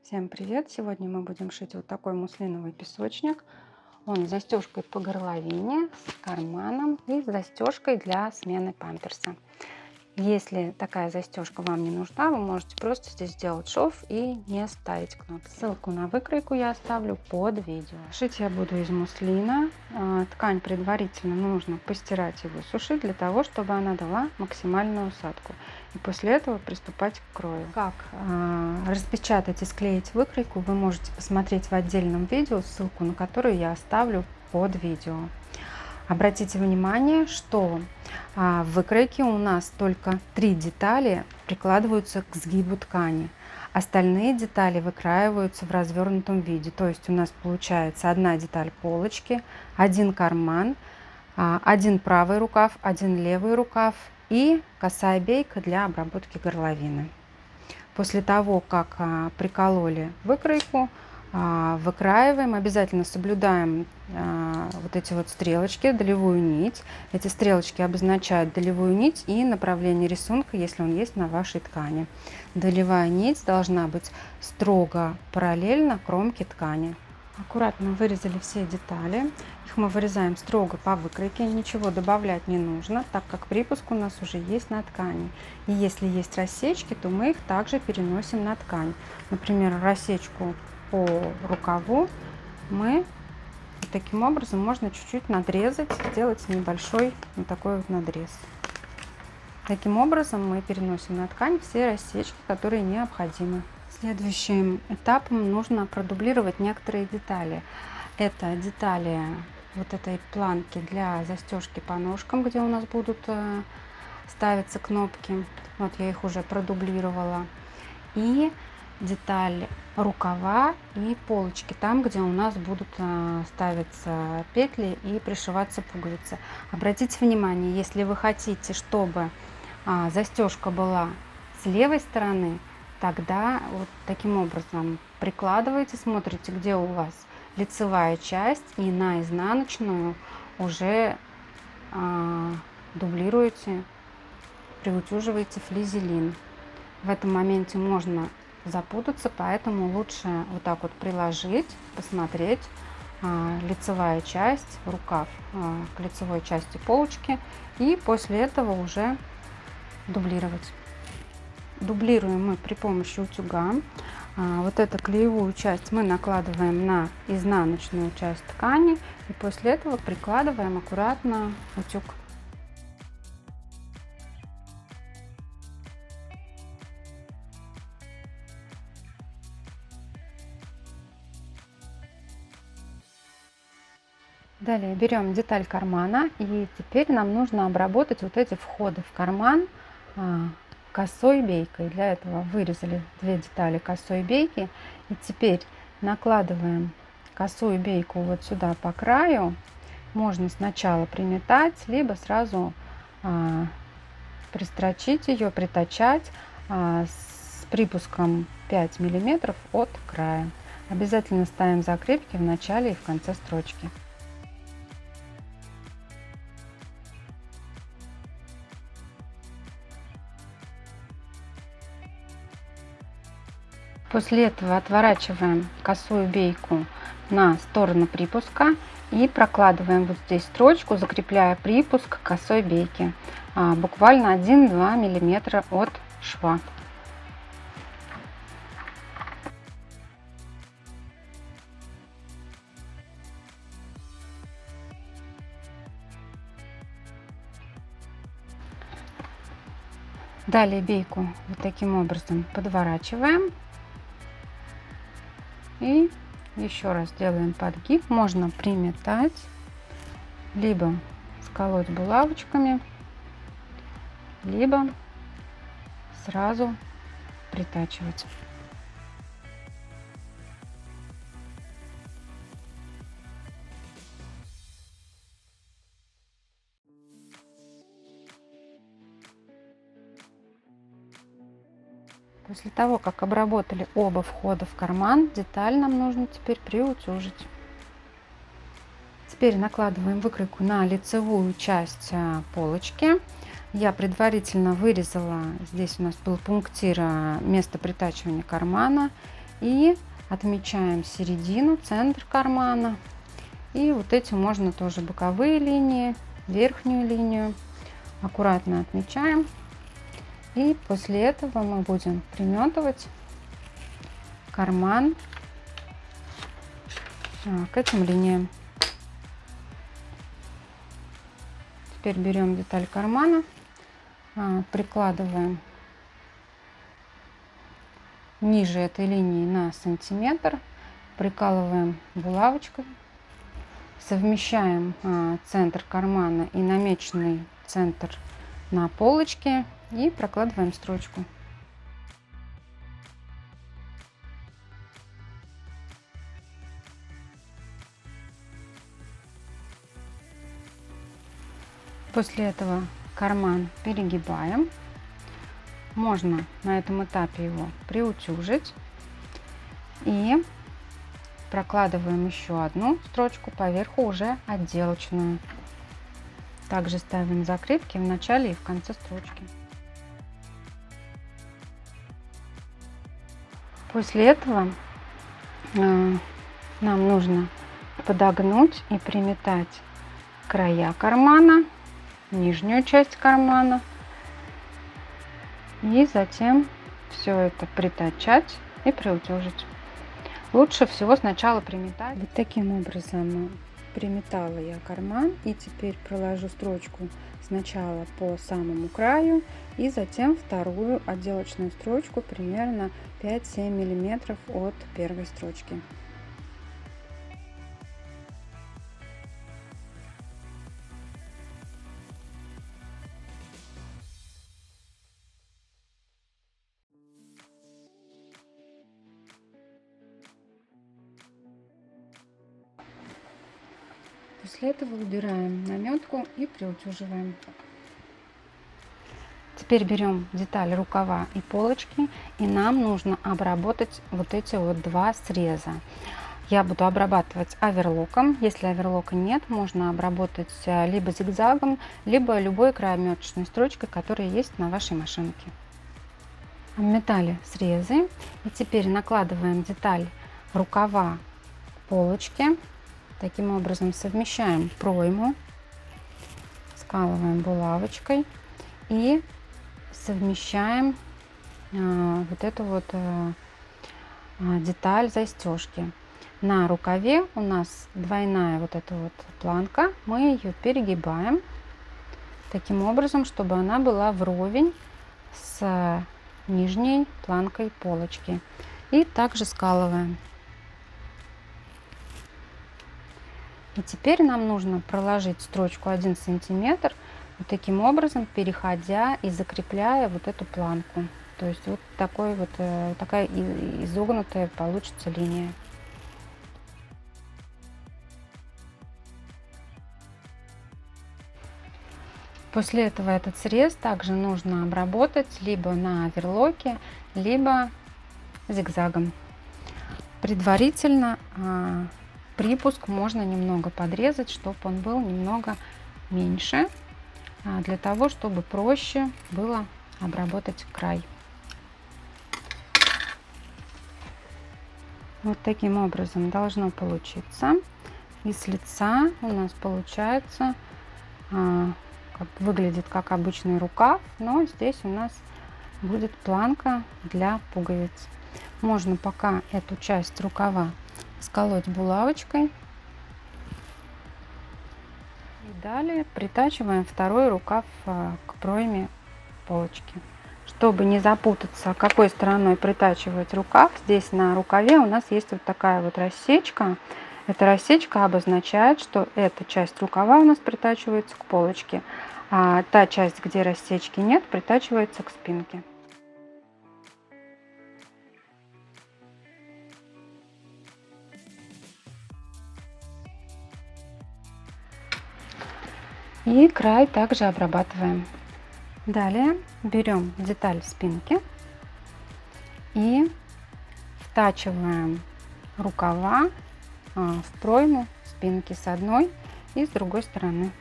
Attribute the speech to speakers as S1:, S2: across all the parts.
S1: Всем привет! Сегодня мы будем шить вот такой муслиновый песочник. Он с застежкой по горловине, с карманом и с застежкой для смены памперса. Если такая застежка вам не нужна, вы можете просто здесь сделать шов и не ставить кнопки. Ссылку на выкройку я оставлю под видео. Шить я буду из муслина. Ткань предварительно нужно постирать и высушить для того, чтобы она дала максимальную усадку. И после этого приступать к крою. Как распечатать и склеить выкройку, вы можете посмотреть в отдельном видео, ссылку на которое я оставлю под видео. Обратите внимание, что в выкройке у нас только 3 детали прикладываются к сгибу ткани. Остальные детали выкраиваются в развернутом виде. То есть у нас получается одна деталь полочки, один карман, один правый рукав, один левый рукав и косая бейка для обработки горловины. После того, как прикололи выкройку, выкраиваем, обязательно соблюдаем вот эти вот стрелочки, долевую нить. Эти стрелочки обозначают долевую нить и направление рисунка, если он есть на вашей ткани. Долевая нить должна быть строго параллельно кромке ткани. Аккуратно вырезали все детали. Их мы вырезаем строго по выкройке, ничего добавлять не нужно, так как припуск у нас уже есть на ткани. И если есть рассечки, то мы их также переносим на ткань. Например, рассечку по рукаву мы таким образом можно чуть-чуть надрезать, сделать небольшой вот такой вот надрез. Таким образом мы переносим на ткань все рассечки, которые необходимы. Следующим этапом нужно продублировать некоторые детали. Это детали вот этой планки для застежки по ножкам, где у нас будут ставиться кнопки. Вот я их уже продублировала. И деталь рукава и полочки, там, где у нас будут ставиться петли и пришиваться пуговицы. Обратите внимание, если вы хотите, чтобы застежка была с левой стороны, тогда вот таким образом прикладываете, смотрите, где у вас лицевая часть, и на изнаночную уже дублируете, приутюживаете флизелин. В этом моменте можно запутаться, поэтому лучше вот так вот приложить, посмотреть лицевая часть, рукав к лицевой части полочки, и после этого уже дублировать. Дублируем мы при помощи утюга. Вот эту клеевую часть мы накладываем на изнаночную часть ткани, и после этого прикладываем аккуратно утюг. Далее берем деталь кармана, и теперь нам нужно обработать вот эти входы в карман косой бейкой. Для этого вырезали 2 детали косой бейки, и теперь накладываем косую бейку вот сюда по краю. Можно сначала приметать, либо сразу пристрочить ее, притачать с припуском 5 мм от края. Обязательно ставим закрепки в начале и в конце строчки. После этого отворачиваем косую бейку на сторону припуска и прокладываем вот здесь строчку, закрепляя припуск к косой бейке, буквально 1-2 мм от шва. Далее бейку вот таким образом подворачиваем. И еще раз делаем подгиб. Можно приметать, либо сколоть булавочками, либо сразу притачивать. После того, как обработали оба входа в карман, деталь нам нужно теперь приутюжить. Теперь накладываем выкройку на лицевую часть полочки. Я предварительно вырезала, здесь у нас был пунктир, место притачивания кармана. И отмечаем середину, центр кармана. И вот эти можно тоже боковые линии, верхнюю линию аккуратно отмечаем. И после этого мы будем приметывать карман к этим линиям. Теперь берем деталь кармана, прикладываем ниже этой линии на сантиметр, прикалываем булавочкой, совмещаем центр кармана и намеченный центр на полочке и прокладываем строчку. После этого карман перегибаем. Можно на этом этапе его приутюжить. И прокладываем еще одну строчку поверху, уже отделочную. Также ставим закрепки в начале и в конце строчки. После этого нам нужно подогнуть и приметать края кармана, нижнюю часть кармана, и затем все это притачать и приутюжить. Лучше всего сначала приметать. Вот таким образом приметала я карман, и теперь проложу строчку сначала по самому краю и затем вторую отделочную строчку примерно 5-7 миллиметров от первой строчки. После этого убираем наметку и приутюживаем. Теперь берем деталь рукава и полочки, и нам нужно обработать вот эти вот два среза. Я буду обрабатывать оверлоком. Если оверлока нет, можно обработать либо зигзагом, либо любой краеметочной строчкой, которая есть на вашей машинке. Обметали срезы, и теперь накладываем деталь рукава полочки. Таким образом совмещаем пройму, скалываем булавочкой и совмещаем вот эту вот деталь застежки. На рукаве у нас двойная вот эта вот планка, мы ее перегибаем таким образом, чтобы она была вровень с нижней планкой полочки, и также скалываем. И теперь нам нужно проложить строчку 1 сантиметр, вот таким образом, переходя и закрепляя вот эту планку. То есть вот такая изогнутая получится линия. После этого этот срез также нужно обработать либо на оверлоке, либо зигзагом. Предварительно припуск можно немного подрезать, чтобы он был немного меньше, для того, чтобы проще было обработать край. Вот таким образом должно получиться. И с лица у нас получается, выглядит как обычный рукав, но здесь у нас будет планка для пуговиц. Можно пока эту часть рукава сколоть булавочкой. И далее притачиваем второй рукав к пройме полочки. Чтобы не запутаться, какой стороной притачивать рукав, здесь на рукаве у нас есть вот такая вот рассечка. Эта рассечка обозначает, что эта часть рукава у нас притачивается к полочке, а та часть, где рассечки нет, притачивается к спинке. И край также обрабатываем. Далее берем деталь спинки и втачиваем рукава в пройму спинки с одной и с другой стороны.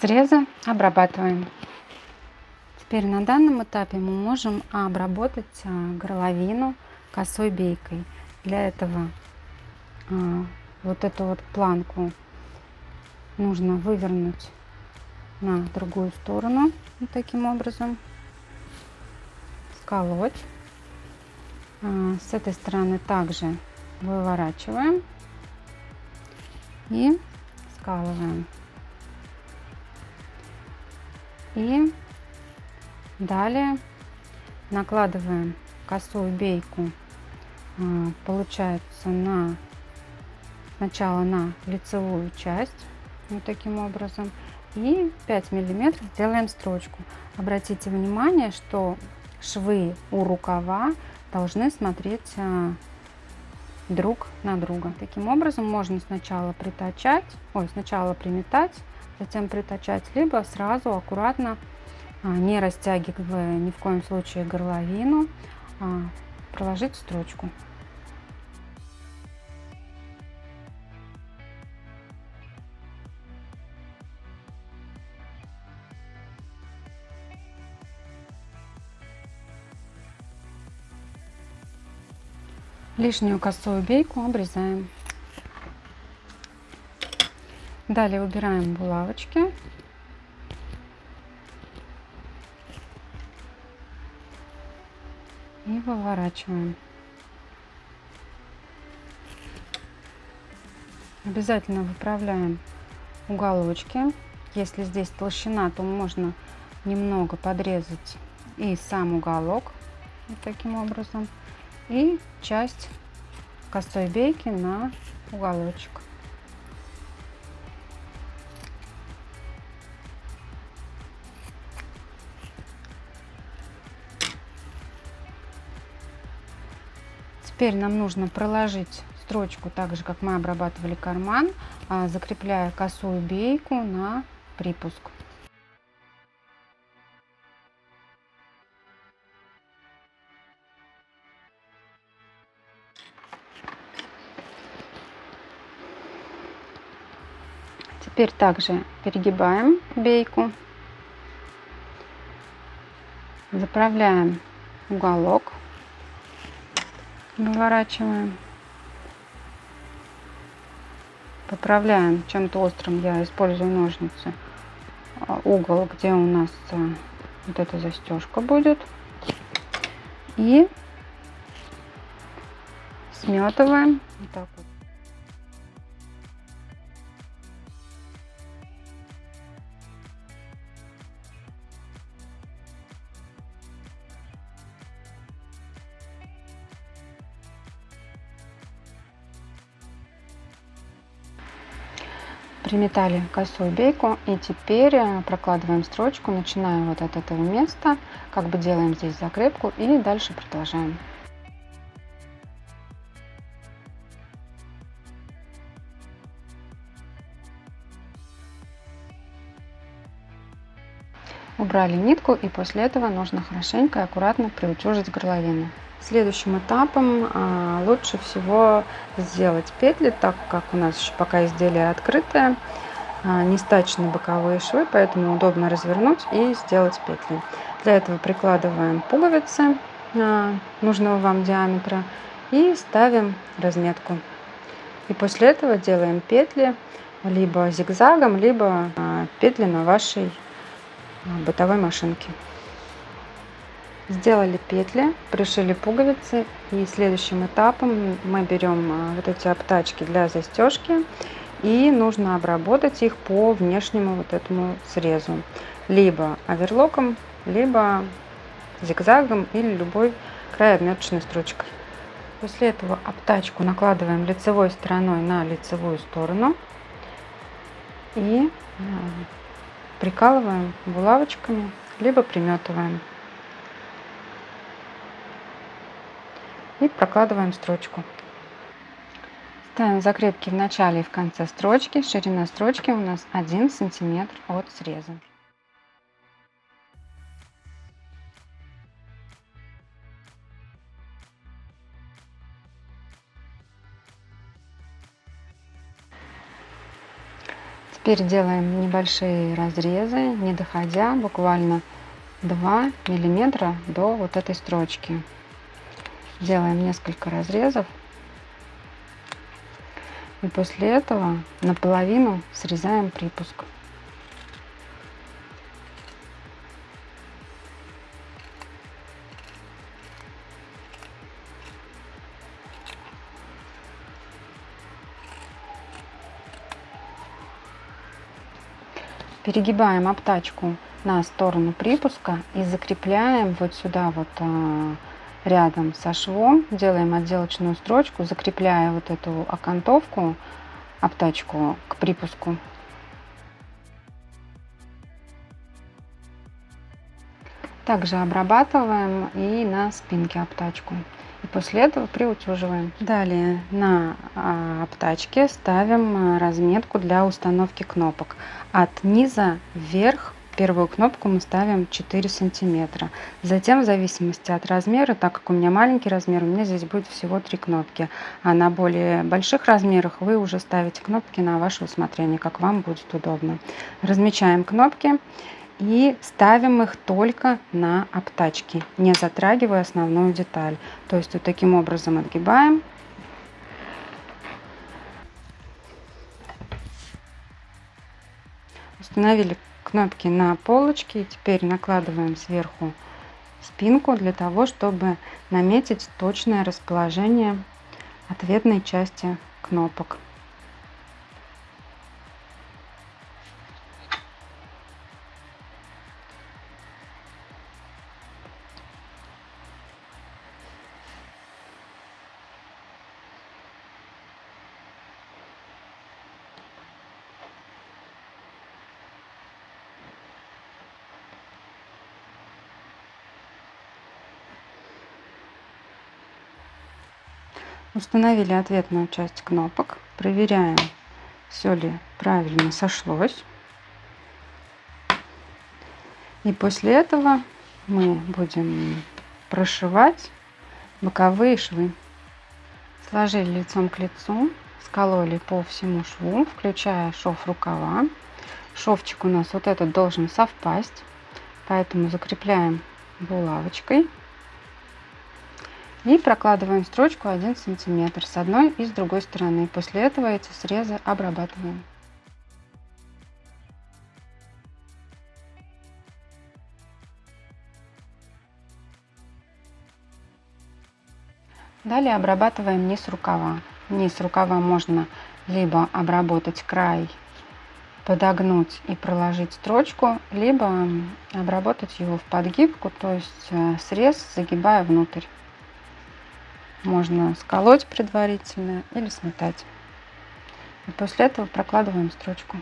S1: среза обрабатываем. Теперь на данном этапе мы можем обработать горловину косой бейкой. Для этого вот эту вот планку нужно вывернуть на другую сторону, вот таким образом, сколоть. С этой стороны также выворачиваем и скалываем. И далее накладываем косую бейку, получается, сначала на лицевую часть, вот таким образом, и 5 миллиметров делаем строчку. Обратите внимание, что швы у рукава должны смотреть друг на друга. Таким образом можно сначала приметать, затем притачать, либо сразу аккуратно, не растягивая ни в коем случае горловину, проложить строчку. Лишнюю косую бейку обрезаем. Далее убираем булавочки. И выворачиваем. Обязательно выправляем уголочки. Если здесь толщина, то можно немного подрезать и сам уголок, вот таким образом, и часть косой бейки на уголочек. Теперь нам нужно проложить строчку так же, как мы обрабатывали карман, закрепляя косую бейку на припуск. Теперь также перегибаем бейку, заправляем уголок, выворачиваем, поправляем чем-то острым, я использую ножницы, угол, где у нас вот эта застежка будет, и сметываем вот так вот. Приметали косую бейку, и теперь прокладываем строчку, начиная вот от этого места, как бы делаем здесь закрепку, и дальше продолжаем. Убрали нитку, и после этого нужно хорошенько и аккуратно приутюжить горловину. Следующим этапом лучше всего сделать петли, так как у нас еще пока изделие открытое, не стачены боковые швы, поэтому удобно развернуть и сделать петли. Для этого прикладываем пуговицы нужного вам диаметра и ставим разметку. И после этого делаем петли либо зигзагом, либо петли на вашей бытовой машинке. Сделали петли, пришили пуговицы, и следующим этапом мы берем вот эти обтачки для застежки, и нужно обработать их по внешнему вот этому срезу, либо оверлоком, либо зигзагом или любой край обметочной строчкой. После этого обтачку накладываем лицевой стороной на лицевую сторону и прикалываем булавочками, либо приметываем. И прокладываем строчку. Ставим закрепки в начале и в конце строчки. Ширина строчки у нас 1 сантиметр от среза. Теперь делаем небольшие разрезы, не доходя буквально 2 миллиметра до вот этой строчки. Делаем несколько разрезов. И после этого наполовину срезаем припуск. Перегибаем обтачку на сторону припуска и закрепляем вот сюда вот рядом со швом, делаем отделочную строчку, закрепляя вот эту окантовку, обтачку к припуску. Также обрабатываем и на спинке обтачку. И после этого приутюживаем. Далее на обтачке ставим разметку для установки кнопок. От низа вверх первую кнопку мы ставим 4 сантиметра. Затем, в зависимости от размера, так как у меня маленький размер, у меня здесь будет всего 3 кнопки. А на более больших размерах вы уже ставите кнопки на ваше усмотрение, как вам будет удобно. Размечаем кнопки и ставим их только на обтачки, не затрагивая основную деталь. То есть вот таким образом отгибаем. Установили кнопки на полочке, и теперь накладываем сверху спинку для того, чтобы наметить точное расположение ответной части кнопок. Установили ответную часть кнопок, проверяем, все ли правильно сошлось. И после этого мы будем прошивать боковые швы. Сложили лицом к лицу, скололи по всему шву, включая шов рукава. Шовчик у нас вот этот должен совпасть, поэтому закрепляем булавочкой. И прокладываем строчку 1 сантиметр с одной и с другой стороны. После этого эти срезы обрабатываем. Далее обрабатываем низ рукава. Низ рукава можно либо обработать край, подогнуть и проложить строчку, либо обработать его в подгибку, то есть срез загибая внутрь. Можно сколоть предварительно или сметать. И после этого прокладываем строчку.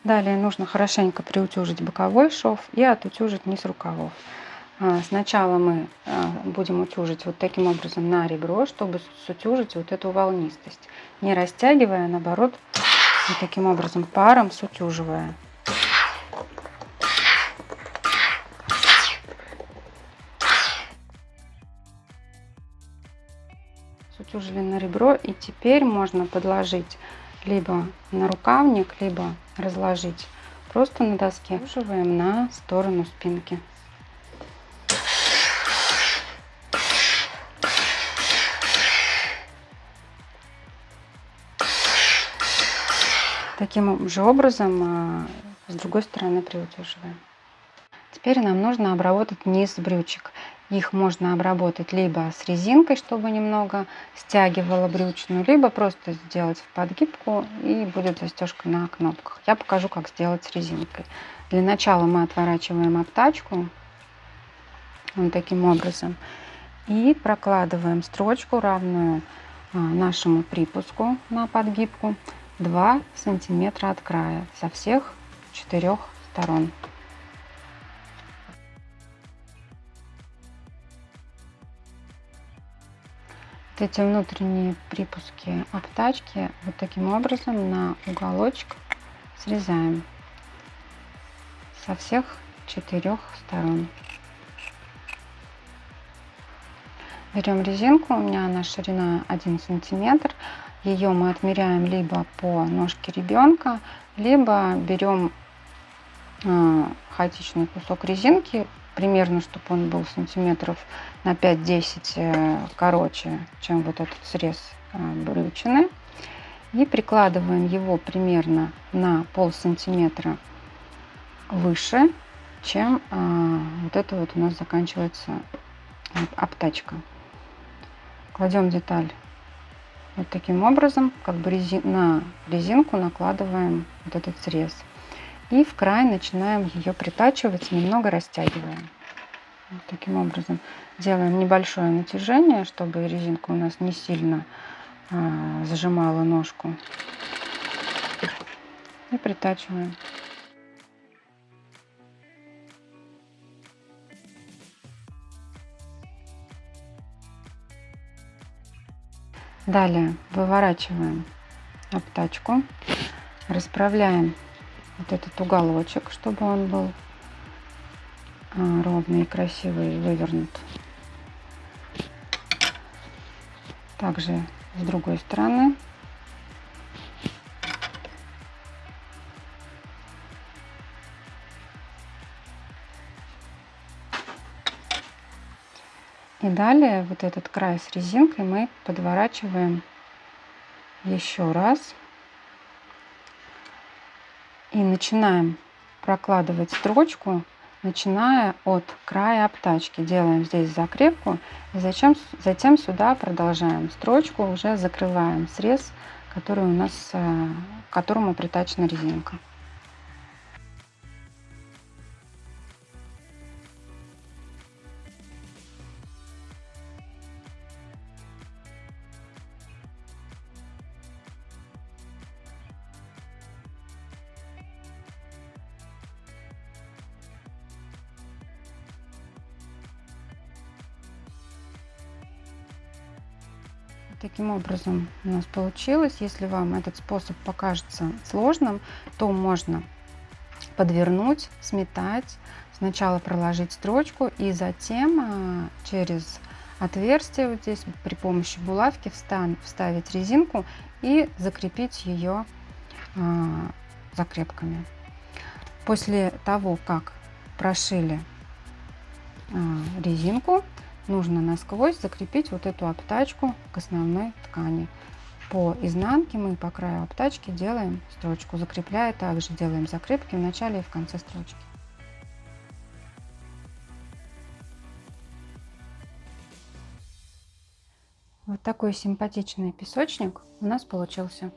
S1: Далее нужно хорошенько приутюжить боковой шов и отутюжить низ рукавов. Сначала мы будем утюжить вот таким образом на ребро, чтобы сутюжить вот эту волнистость, не растягивая, а наоборот, вот таким образом паром сутюживая. Сутюжили на ребро, и теперь можно подложить либо на рукавник, либо разложить просто на доске. Утюживаем на сторону спинки. Таким же образом с другой стороны приутюживаем. Теперь нам нужно обработать низ брючек. Их можно обработать либо с резинкой, чтобы немного стягивало брючную, либо просто сделать в подгибку, и будет застежка на кнопках. Я покажу, как сделать с резинкой. Для начала мы отворачиваем обтачку вот таким образом и прокладываем строчку, равную нашему припуску на подгибку, 2 сантиметра от края со всех 4 сторон. Эти внутренние припуски обтачки вот таким образом на уголочек срезаем. со всех 4 сторон. Берем резинку, у меня она ширина 1 сантиметр. Ее мы отмеряем либо по ножке ребенка, либо берем хаотичный кусок резинки, примерно, чтобы он был сантиметров на 5-10 короче, чем вот этот срез брючины. И прикладываем его примерно на полсантиметра выше, чем вот это вот у нас заканчивается обтачка. Кладем деталь вот таким образом, как бы на резинку накладываем вот этот срез. И в край начинаем ее притачивать, немного растягиваем. Вот таким образом делаем небольшое натяжение, чтобы резинка у нас не сильно зажимала ножку. И притачиваем. Далее выворачиваем обтачку, расправляем вот этот уголочек, чтобы он был ровный и красивый, вывернут. Также с другой стороны. И далее вот этот край с резинкой мы подворачиваем еще раз. И начинаем прокладывать строчку, начиная от края обтачки. Делаем здесь закрепку. И затем сюда продолжаем строчку, уже закрываем срез, который у нас, к которому притачена резинка. Таким образом у нас получилось. Если вам этот способ покажется сложным, то можно подвернуть, сметать, сначала проложить строчку и затем через отверстие вот здесь при помощи булавки вставить резинку и закрепить ее закрепками. После того, как прошили резинку, нужно насквозь закрепить вот эту обтачку к основной ткани. По изнанке мы по краю обтачки делаем строчку, закрепляя, также делаем закрепки в начале и в конце строчки. Вот такой симпатичный песочник у нас получился.